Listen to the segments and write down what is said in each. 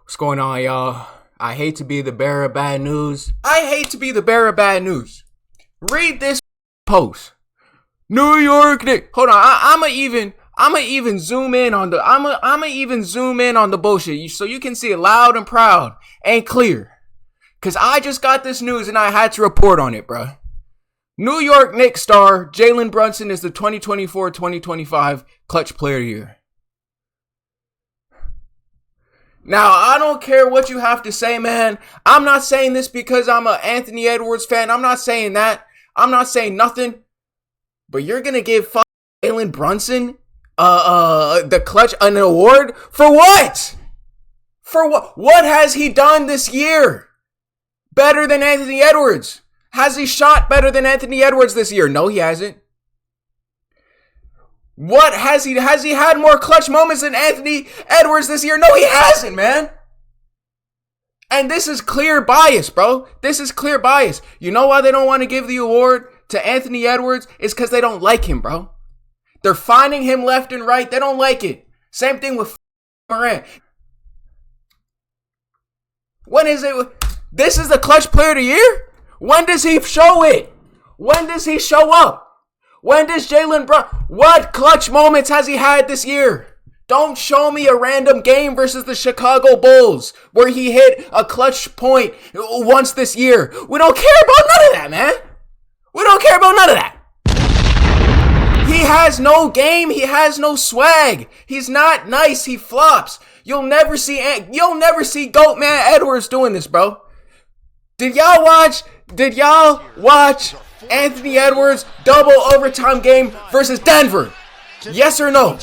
What's going on, y'all? I hate to be the bearer of bad news. I hate to be the bearer of bad news. Read this post. New York Knicks. Hold on. I'ma even zoom in on the. I'ma even zoom in on the bullshit so you can see it loud and proud and clear. Cause I just got this news and I had to report on it, bro. New York Knicks star Jalen Brunson is the 2024-2025 Clutch Player of the Year. Now, I don't care what you have to say, man. I'm not saying this because I'm an Anthony Edwards fan. I'm not saying that. I'm not saying nothing. But you're going to give Jalen Brunson the Clutch an award? For what? For what? What has he done this year? Better than Anthony Edwards? Has he shot better than Anthony Edwards this year? No, he hasn't. What has he had more clutch moments than Anthony Edwards this year? No, he hasn't, man. And this is clear bias, bro. This is clear bias. You know why they don't want to give the award to Anthony Edwards? It's because they don't like him, bro. They're finding him left and right. They don't like it. Same thing with Morant. When is it? This is the Clutch Player of the Year? When does he show it? When does he show up? When does Jalen Brunson... What clutch moments has he had this year? Don't show me a random game versus the Chicago Bulls where he hit a clutch point once this year. We don't care about none of that, man. We don't care about none of that. He has no game. He has no swag. He's not nice. He flops. You'll never see Goat Man Edwards doing this, bro. Did y'all watch Anthony Edwards double overtime game versus Denver? Yes or no?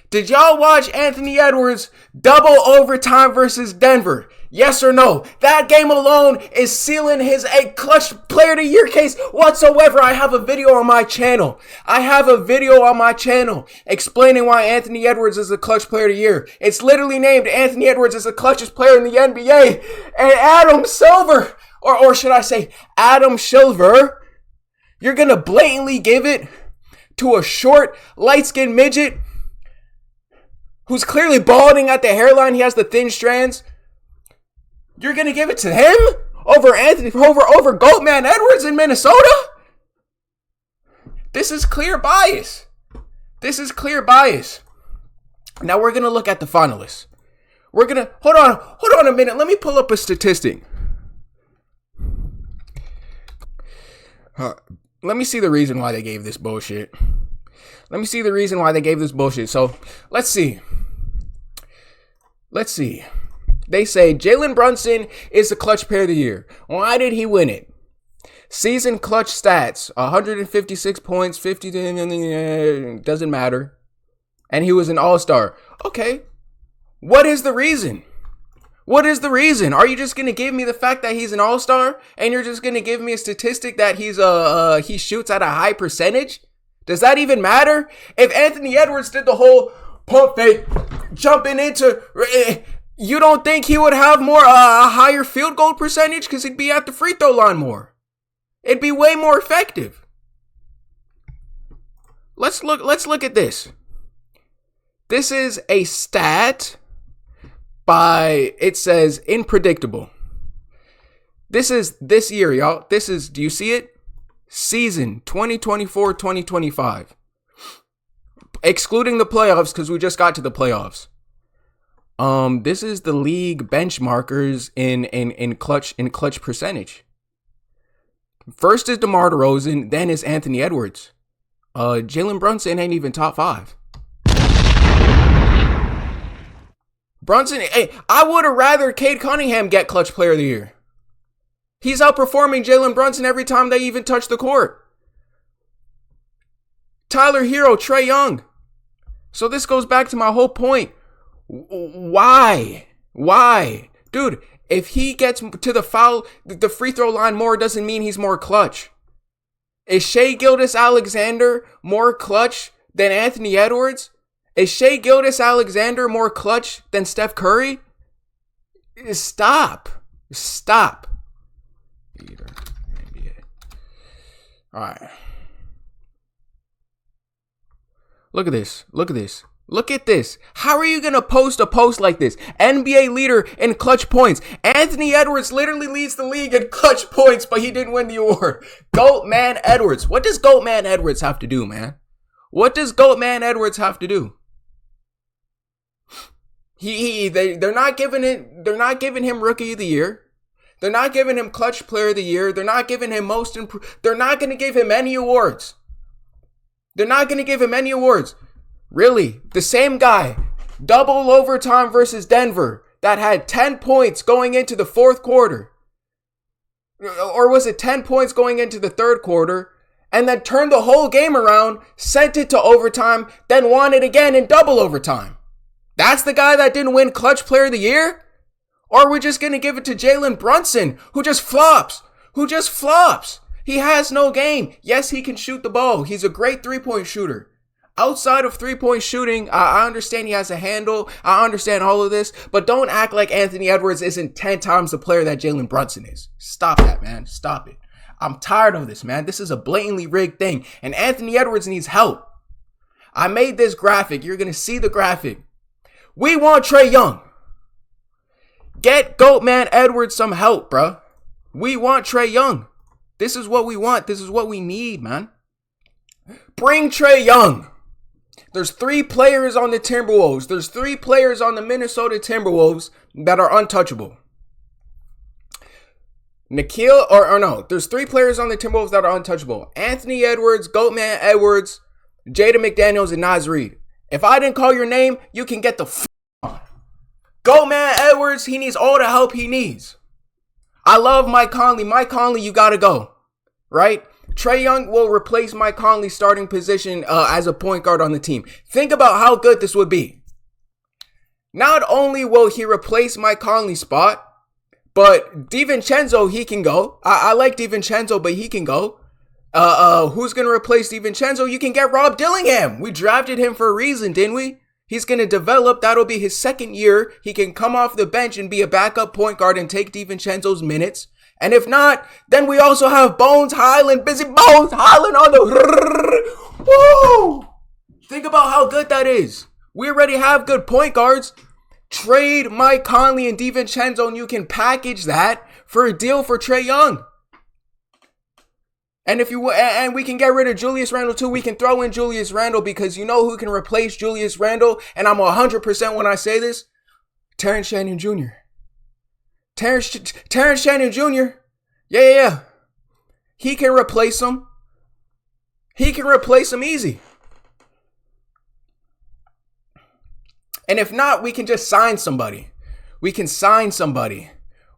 Did y'all watch Anthony Edwards double overtime versus Denver? Yes or no? That game alone is sealing his a Clutch Player of the Year case whatsoever. I have a video on my channel. Explaining why Anthony Edwards is the Clutch Player of the Year. It's literally named Anthony Edwards is the clutchest player in the NBA. And Adam Silver, or should I say Adam Silver, you're going to blatantly give it to a short, light-skinned midget who's clearly balding at the hairline. He has the thin strands. You're going to give it to him over Goatman Edwards in Minnesota? This is clear bias. Now we're going to look at the finalists. Hold on a minute. Let me pull up a statistic. Let me see the reason why they gave this bullshit. So, let's see. They say Jalen Brunson is the Clutch Player of the Year. Why did he win it? Season clutch stats, 156 points, 50, doesn't matter. And he was an all-star. Okay. What is the reason? Are you just going to give me the fact that he's an all-star? And you're just going to give me a statistic that he shoots at a high percentage? Does that even matter? If Anthony Edwards did the whole pump fake, jumping into... You don't think he would have a higher field goal percentage because he'd be at the free throw line more? It'd be way more effective. Let's look at this. This is a stat by, it says, Unpredictable. This is this year, y'all. Do you see it? Season 2024-2025. Excluding the playoffs because we just got to the playoffs. This is the league benchmarkers in clutch percentage. First is DeMar DeRozan, then is Anthony Edwards. Jalen Brunson ain't even top 5. Brunson, hey, I would have rather Cade Cunningham get Clutch Player of the Year. He's outperforming Jalen Brunson every time they even touch the court. Tyler Hero, Trae Young. So this goes back to my whole point. Why? Dude, if he gets to the free throw line more doesn't mean he's more clutch. Is Shai Gilgeous-Alexander more clutch than Anthony Edwards? Is Shai Gilgeous-Alexander more clutch than Steph Curry? Stop. All right. Look at this. Look at this. How are you going to post a post like this? NBA leader in clutch points. Anthony Edwards literally leads the league in clutch points, but he didn't win the award. Goatman Edwards. What does Goatman Edwards have to do, man? What does Goatman Edwards have to do? They're not giving him rookie of the year. They're not giving him clutch player of the year. They're not giving him most improved. They're not going to give him any awards. They're not going to give him any awards. Really, the same guy, double overtime versus Denver, that had 10 points going into the fourth quarter. Or was it 10 points going into the third quarter? And then turned the whole game around, sent it to overtime, then won it again in double overtime. That's the guy that didn't win clutch player of the year? Or are we just going to give it to Jalen Brunson, who just flops? He has no game. Yes, he can shoot the ball. He's a great three-point shooter. Outside of three-point shooting, I understand he has a handle. I understand all of this. But don't act like Anthony Edwards isn't 10 times the player that Jalen Brunson is. Stop that, man. Stop it. I'm tired of this, man. This is a blatantly rigged thing. And Anthony Edwards needs help. I made this graphic. You're going to see the graphic. We want Trae Young. Get Goatman Edwards some help, bro. We want Trae Young. This is what we want. This is what we need, man. Bring Trae Young. There's 3 players on the Timberwolves. There's 3 players on the Minnesota Timberwolves that are untouchable. There's 3 players on the Timberwolves that are untouchable. Anthony Edwards, Goatman Edwards, Jaden McDaniels, and Naz Reid. If I didn't call your name, you can get the on. Goatman Edwards, he needs all the help he needs. I love Mike Conley. Mike Conley, you gotta go. Right? Trae Young will replace Mike Conley's starting position as a point guard on the team. Think about how good this would be. Not only will he replace Mike Conley's spot, but DiVincenzo, he can go. I like DiVincenzo, but he can go. Who's going to replace DiVincenzo? You can get Rob Dillingham. We drafted him for a reason, didn't we? He's going to develop. That'll be his second year. He can come off the bench and be a backup point guard and take DiVincenzo's minutes. And if not, then we also have Bones Highland, Busy Bones Highland on the... Woo! Think about how good that is. We already have good point guards. Trade Mike Conley and DiVincenzo and you can package that for a deal for Trae Young. And and we can get rid of Julius Randle too. We can throw in Julius Randle because you know who can replace Julius Randle? And I'm 100% when I say this. Terrence Shannon Jr. Terrence Shannon Jr. Yeah. He can replace him. He can replace him easy. And if not, we can just sign somebody.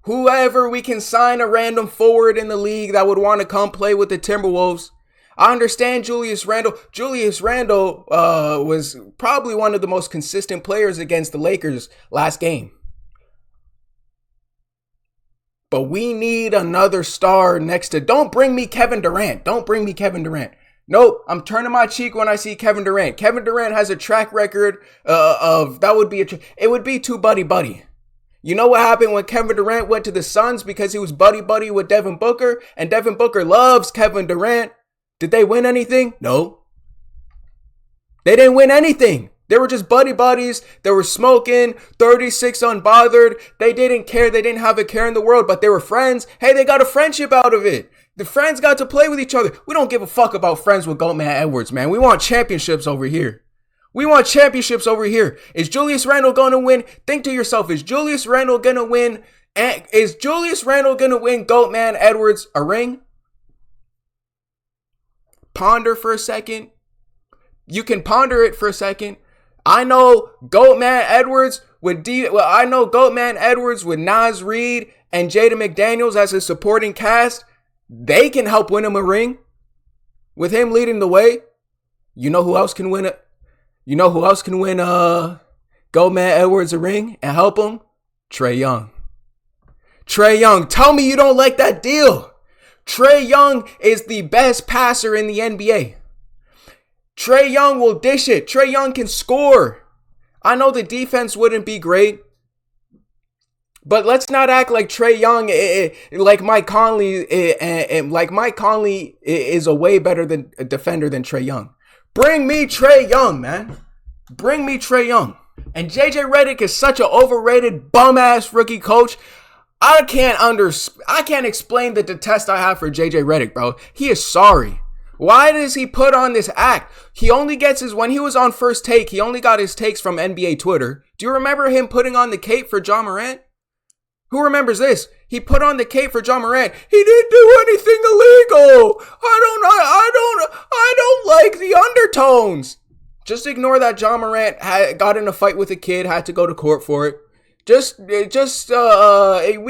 Whoever we can sign a random forward in the league that would want to come play with the Timberwolves. I understand Julius Randle. Julius Randle was probably one of the most consistent players against the Lakers last game. But we need another star next to... Don't bring me Kevin Durant. Nope, I'm turning my cheek when I see Kevin Durant. Kevin Durant has a track record it would be too buddy. You know what happened when Kevin Durant went to the Suns because he was buddy with Devin Booker, and Devin Booker loves Kevin Durant. Did they win anything? No. They didn't win anything. They were just buddies. They were smoking, 36 unbothered. They didn't care. They didn't have a care in the world, but they were friends. Hey, they got a friendship out of it. The friends got to play with each other. We don't give a fuck about friends with Goatman Edwards, man. We want championships over here. Is Julius Randle going to win? Think to yourself, is Julius Randle going to win? Is Julius Randle going to win Goatman Edwards a ring? Ponder for a second. You can ponder it for a second. I know Goatman Edwards with Naz Reid and Jaden McDaniels as a supporting cast. They can help win him a ring. With him leading the way. You know who else can win it? Goatman Edwards a ring and help him? Trae Young. Tell me you don't like that deal. Trae Young is the best passer in the NBA. Trae Young will dish it. Trae Young can score. I know the defense wouldn't be great. But let's not act like Trae Young, like Mike Conley, is a way better defender than Trae Young. Bring me Trae Young, man. Bring me Trae Young. And JJ Redick is such an overrated bum-ass rookie coach. I can't explain the detest I have for JJ Redick, bro. He is sorry. Why does he put on this act? He only gets when he was on First Take, he only got his takes from NBA Twitter. Do you remember him putting on the cape for Ja Morant? Who remembers this? He put on the cape for Ja Morant. He didn't do anything illegal. I don't like the undertones. Just ignore that Ja Morant got in a fight with a kid, had to go to court for it. We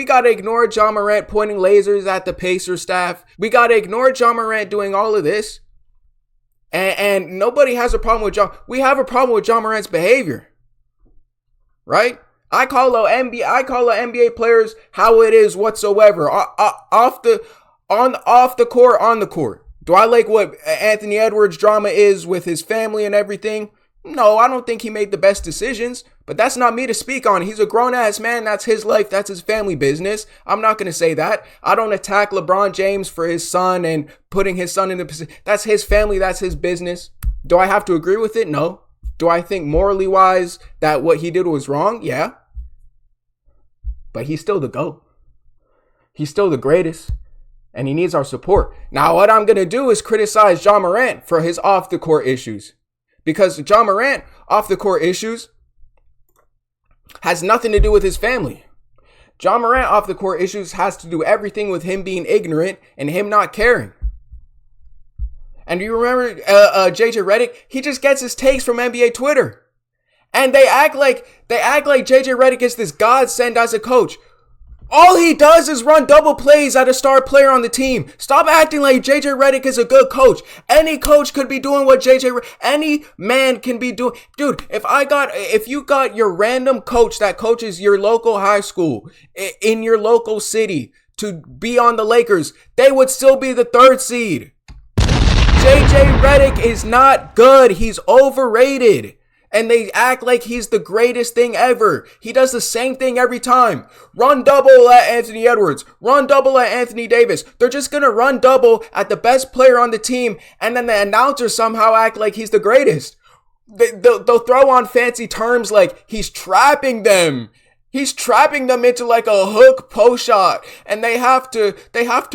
gotta ignore Ja Morant pointing lasers at the Pacers staff. We gotta ignore Ja Morant doing all of this. And nobody has a problem with Ja. We have a problem with Ja Morant's behavior. Right? I call the NBA players how it is whatsoever. Off the court, on the court. Do I like what Anthony Edwards' drama is with his family and everything? No, I don't think he made the best decisions, but that's not me to speak on. He's a grown-ass man. That's his life. That's his family business. I'm not going to say that. I don't attack LeBron James for his son and putting his son in the position. That's his family. That's his business. Do I have to agree with it? No. Do I think morally wise that what he did was wrong? Yeah. But he's still the GOAT. He's still the greatest. And he needs our support. Now, what I'm going to do is criticize Ja Morant for his off-the-court issues. Because Ja Morant, off-the-court issues, has nothing to do with his family. Ja Morant, off-the-court issues, has to do everything with him being ignorant and him not caring. And do you remember JJ Redick? He just gets his takes from NBA Twitter. And they act like JJ Redick is this godsend as a coach. All he does is run double plays at a star player on the team. Stop acting like JJ Redick is a good coach. Any coach could be doing what any man can be doing. Dude, if you got your random coach that coaches your local high school in your local city to be on the Lakers, they would still be the 3rd seed. JJ Redick is not good. He's overrated. And they act like he's the greatest thing ever. He does the same thing every time. Run double at Anthony Edwards. Run double at Anthony Davis. They're just going to run double at the best player on the team. And then the announcers somehow act like he's the greatest. They'll throw on fancy terms like he's trapping them. He's trapping them into like a hook post shot. And they have to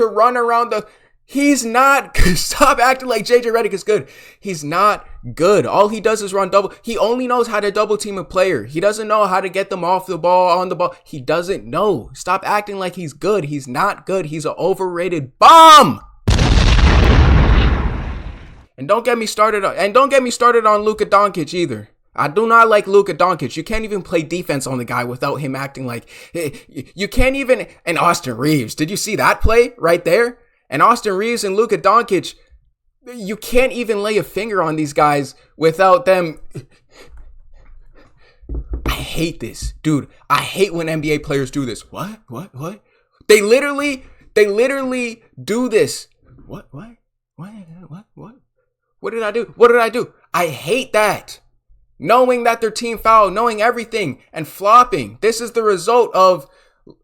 run around the... He's not, stop acting like JJ Redick is good. He's not good. All he does is run double. He only knows how to double team a player. He doesn't know how to get them off the ball, on the ball. He doesn't know. Stop acting like he's good. He's not good. He's an overrated bum. And don't get me started on Luka Doncic either. I do not like Luka Doncic. You can't even play defense on the guy without him acting like, you can't even, and Austin Reeves. Did you see that play right there? And Austin Reeves and Luka Doncic, you can't even lay a finger on these guys without them. I hate this. Dude, I hate when NBA players do this. What? They literally do this. What? What did I do? I hate that. Knowing that their team fouled, knowing everything, and flopping. This is the result of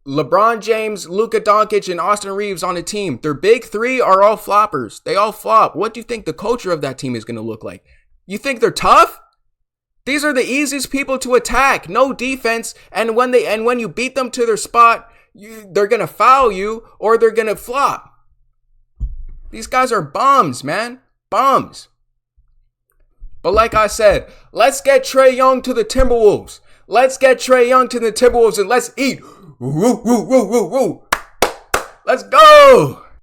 LeBron James, Luka Doncic, and Austin Reeves on a team. Their big three are all floppers. They all flop. What do you think the culture of that team is going to look like? You think they're tough? These are the easiest people to attack. No defense. And when you beat them to their spot, they're going to foul you or they're going to flop. These guys are bums, man. Bums. But like I said, let's get Trae Young to the Timberwolves. Let's get Trae Young to the Timberwolves and let's eat. Woo, woo, woo, woo, woo. Let's go.